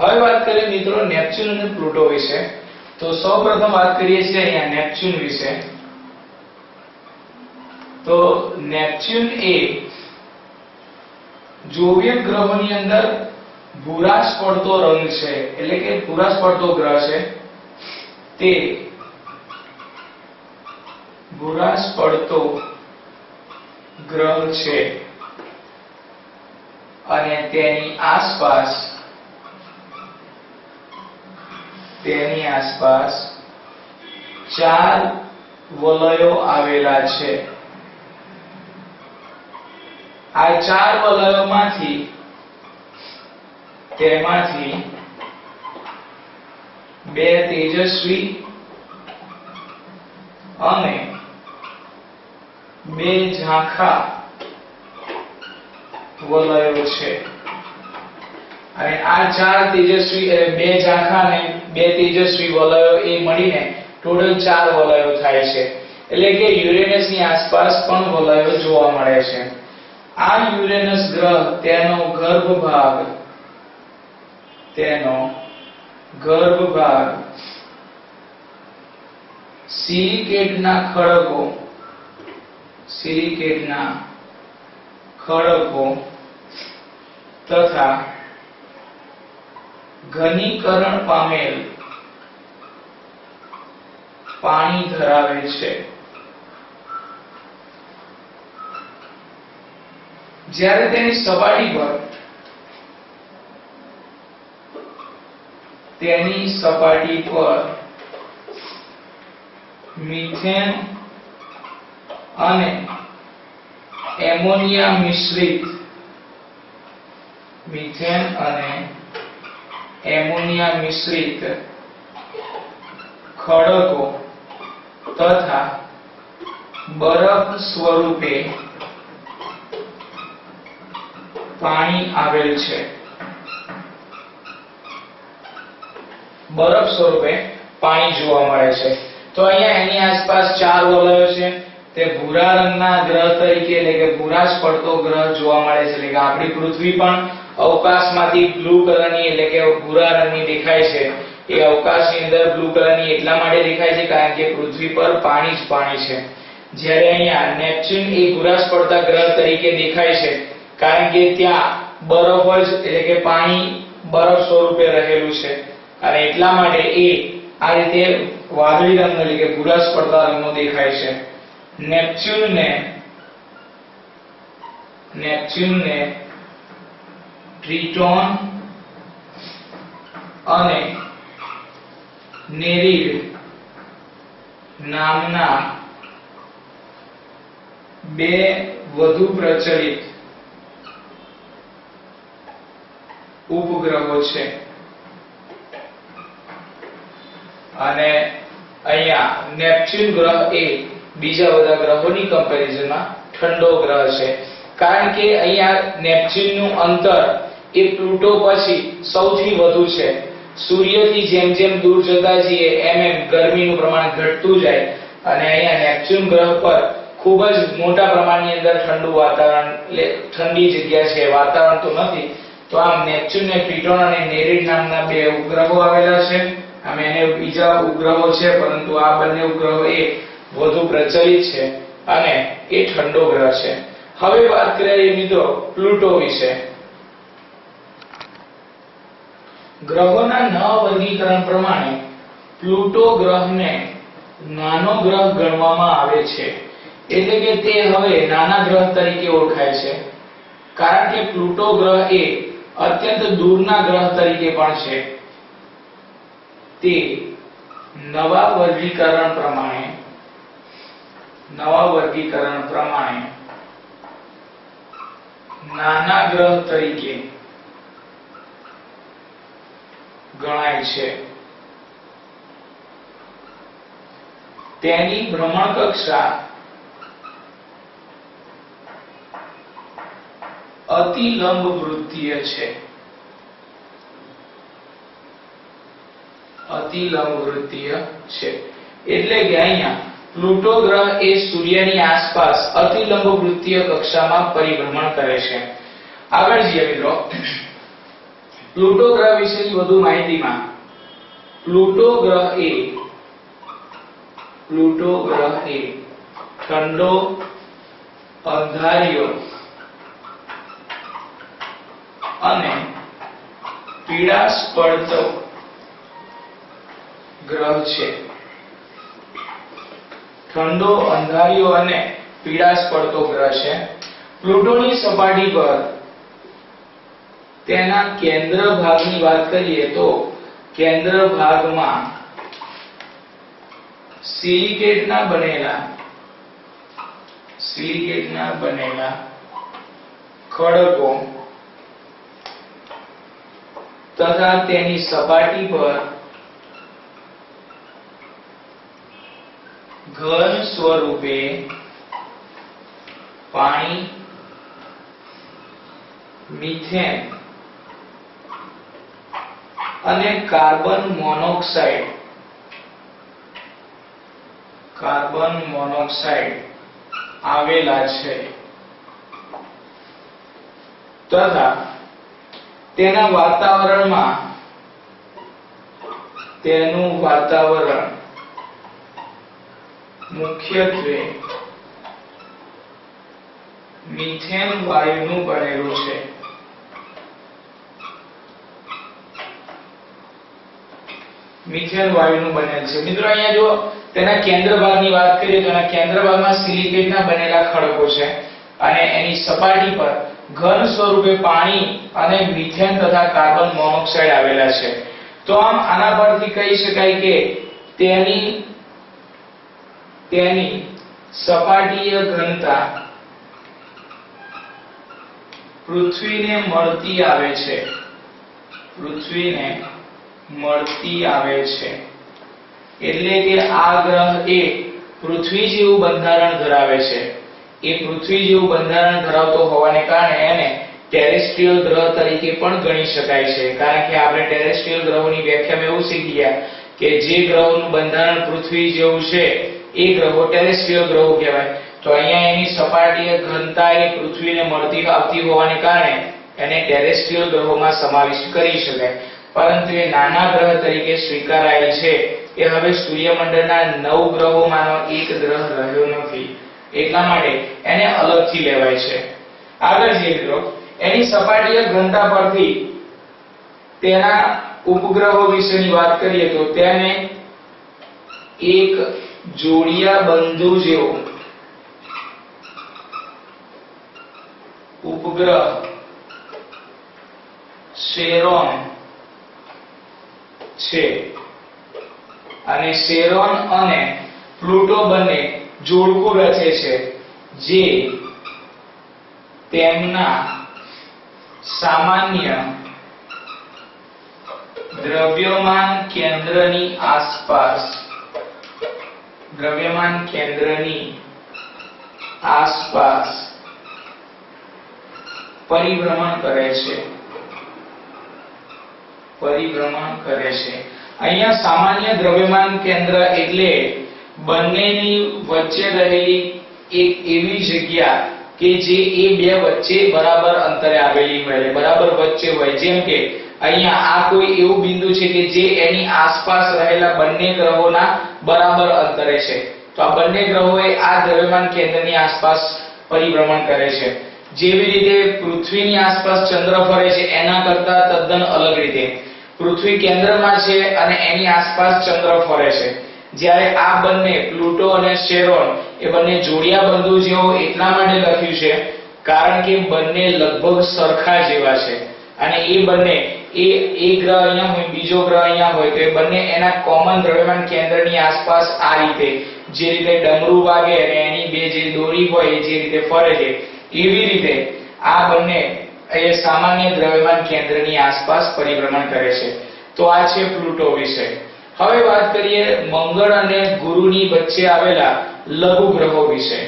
હવે વાત કરીએ મિત્રો નેપ્ચ્યુન અને પ્લુટો વિશે। તો સૌપ્રથમ વાત કરીએ છીએ અહીંયા નેપ્ચ્યુન વિશે। તો નેપ્ચ્યુન એ જોવિયત ગ્રહોની અંદર ભૂરાશ પડતો રંગ છે, એટલે કે ભૂરાશ પડતો ગ્રહ છે। તે ભૂરાશ પડતો ગ્રહ છે અને તેની આસપાસ 4 વલયો આવેલા છે। આ 4 વલયોમાંથી તેમાંથી 2 તેજસ્વી અને 2 ઝાંખા વલયો છે। અને આ 4 તેજસ્વી 2 ઝાંખા અને 2 તેજસ્વી વલયો એ મળીને ટોટલ 4 વલયો થાય છે। એટલે કે યુરેનસની આસપાસ પણ વલયો જોવા મળે છે। આ યુરેનસ ગ્રહ તેનો ગર્ભ ભાગ સિલિકેટના ખડકો તથા ઘનીકરણ પામેલ પાણી ધરાવે છે। જ્યારે તેની સપાટી પર મીથેન અને એમોનિયા મિશ્રિત ખડકો તથા બરફ સ્વરૂપે પાણી આવેલ છે। બરફ સ્વરૂપે પાણી જોવા મળે છે। તો અહીંયા એની આસપાસ 4 વલયો છે। તે ભૂરા રંગના ગ્રહ તરીકે એટલે કે ભૂરાશ પડતો ગ્રહ જોવા મળે છે। એટલે કે આપણી પૃથ્વી પણ અવકાશમાંથી બ્લુ કલરની એટલે કે ભૂરા રંગની દેખાય છે। એ અવકાશની અંદર બ્લુ કલરની એટલા માટે દેખાય છે કારણ કે પૃથ્વી પર પાણી જ પાણી છે। જ્યારે અહીંયા નેપ્ચ્યુન એ ભૂરાશ પડતા ગ્રહ તરીકે દેખાય છે કારણ કે ત્યાં બરફ જ એટલે કે પાણી બરફ સ્વરૂપે રહેલું છે અને એટલા માટે એ આ રીતે વાદળી રંગનો એટલે કે ભૂરાશ પડતા રંગનો દેખાય છે। નેપ્ચ્યુનને ટ્રિટોન અને નેરીડ નામના 2 વધુ પ્રચલિત ઉપગ્રહો છે। અને અહીંયા નેપ્ચ્યુન ગ્રહ એ બીજા બધા ગ્રહોની કમ્પેરિઝનમાં ઠંડો ગ્રહ છે કારણ કે અહીંયા નેપ્ચ્યુનનું અંતર એ પ્લુટો પછી સૌથી વધુ છે। સૂર્યથી જેમ જેમ દૂર જતા જઈએ એમ ગરમીનું પ્રમાણ ઘટતું જાય અને અહીંયા નેપ્ચ્યુન ગ્રહ પર ખૂબ જ મોટા પ્રમાણની અંદર ઠંડુ વાતાવરણ એટલે ઠંડી જગ્યા છે, વાતાવરણ તો નથી। તો આમ નેપ્ચ્યુનને ટ્રિટોન અને નેરીડ નામના 2 ઉપગ્રહો આવેલા છે। આમ એને બીજા ઉપગ્રહો છે પરંતુ આ બંને ઉપગ્રહો એ વધુ પ્રચલિત છે અને એ ઠંડો ગ્રહ છે। હવે વાત કરીએ મિત્રો પ્લુટો વિશે। ગ્રહોના નવા વર્ગીકરણ પ્રમાણે પ્લુટો ગ્રહને નાનો ગ્રહ ગણવામાં આવે છે। એટલે કે તે હવે નાના ગ્રહ તરીકે ઓળખાય છે કારણ કે પ્લુટો ગ્રહ એ અત્યંત દૂરના ગ્રહ તરીકે પણ છે। તે નવા વર્ગીકરણ પ્રમાણે નાના ગ્રહ તરીકે ગણાય છે। તેની ભ્રમણકક્ષા અતિલંબવૃત્તીય છે। એટલે કે અહીંયા પ્લુટો ગ્રહ એ સૂર્યની આસપાસ અતિલંબવૃત્તીય કક્ષામાં પરિભ્રમણ કરે છે। આગળ જઈએ મિત્રો પ્લુટો ગ્રહ વિશેની વધુ માહિતીમાં પ્લુટો ગ્રહ એ ઠંડો, અંધારિયો અને પીળાશ પડતો ગ્રહ છે. ઠંડો, અંધારિયો અને પીળાશ પડતો ગ્રહ છે. પ્લુટોની સપાટી પર તેના કેન્દ્ર ભાગની વાત કરીએ તો કેન્દ્ર ભાગમાં સિલિકેટના બનેલા ખડકો તથા તેની સપાટી પર ઘન સ્વરૂપે પાણી, મિથેન અને કાર્બન મોનોક્સાઇડ આવેલા છે તથા તેના વાતાવરણમાં તેનું વાતાવરણ મુખ્યત્વે મિથેન વાયુનું બનેલું છે. મિત્રો અહીંયા જો તેના કેન્દ્ર ભાગની વાત કરીએ તો એના કેન્દ્ર ભાગમાં સિલિકેટના બનેલા ખડકો છે અને એની સપાટી પર ઘન સ્વરૂપે પાણી અને મિથેન તથા કાર્બન મોનોક્સાઇડ આવેલા છે. તો આમ આના પરથી કહી શકાય કે તેની સપાટીય ઘનતા પૃથ્વીને મળતી આવે છે. એટલે કે આ ગ્રહ એ પૃથ્વી જેવું બંધારણ ધરાવે છે. એ પૃથ્વી જેવું બંધારણ ધરાવતો હોવાને કારણે એને ટેરેસ્ટ્રીયલ ગ્રહ તરીકે પણ ગણી શકાય છે. કારણ કે આપણે ટેરેસ્ટ્રીયલ ગ્રહોની વ્યાખ્યામાં એવું શીખી ગયા કે જે ગ્રહોનું બંધારણ પૃથ્વી જેવું છે એ ગ્રહો ટેરેસ્ટ્રીયલ ગ્રહો કહેવાય. તો અહીંયા એની સપાટીય ઘનતા એ પૃથ્વીને મળતી આવતી હોવાને કારણે એને ટેરેસ્ટ્રીયલ ગ્રહોમાં સમાવિષ્ટ કરી શકાય. પરંતુ એ નાના ગ્રહ તરીકે સ્વીકારાયેલ છે. એ હવે સૂર્યમંડળના 9 ગ્રહોમાંનો એક ગ્રહ રહ્યો નથી. એટલા માટે એને અલગથી લેવાય છે. આગળ જે મિત્રો એની સપાટીય ઘનતા પરથી તેના ઉપગ્રહો વિશેની વાત કરીએ તો તેને એક જોડિયા બંધુ જેવો ઉપગ્રહ શેરોન છે અને શેરોન અને પ્લુટો બંને જોડકું રચે છે જે તેમના સામાન્ય દ્રવ્યમાન કેન્દ્રની આસપાસ પરિભ્રમણ કરે છે. અહીંયા સામાન્ય દ્રવ્યમાન કેન્દ્ર એટલે બંનેની વચ્ચે રહેલી એક એવી જગ્યા કે જે એ બે વચ્ચે બરાબર અંતરે આવેલી હોય, બરાબર વચ્ચે હોય. જેમ કે અહીંયા આ કોઈ એવું બિંદુ છે કે જે એની આસપાસ રહેલા બંને ગ્રહોના બરાબર અંતરે છે. તો આ બંને ગ્રહોએ આ દ્રવ્યમાન કેન્દ્રની આસપાસ પરિભ્રમણ કરે છે. જેવી રીતે પૃથ્વીની આસપાસ ચંદ્ર ફરે છે એના કરતા તદ્દન અલગ રીતે પૃથ્વી કેન્દ્રમાં છે અને એની આસપાસ ચંદ્ર ફરે છે. જ્યારે આ બંને પ્લુટો અને શેરોન એ બંને જોડિયા બંધુ જેવો એટલા માટે લખ્યું છે કારણ કે બંને લગભગ સરખા જેવા છે અને એ બંને એક ગ્રહ અહીંયા હોય, બીજો ગ્રહ અહીંયા હોય, તો એ બંને એના કોમન દ્રવ્યમાન કેન્દ્રની આસપાસ આ રીતે જે રીતે ડમરૂ વાગે અને એની બે જે દોરી હોય એ જે રીતે ફરે છે એવી રીતે આ બંને એ સામાન્ય દ્રવ્યમાન કેન્દ્રની આસપાસ પરિભ્રમણ કરે છે. તો આ છે પ્લુટો વિશે. હવે વાત કરીએ મંગળ અને ગુરુની વચ્ચે આવેલા લઘુ ગ્રહો વિશે.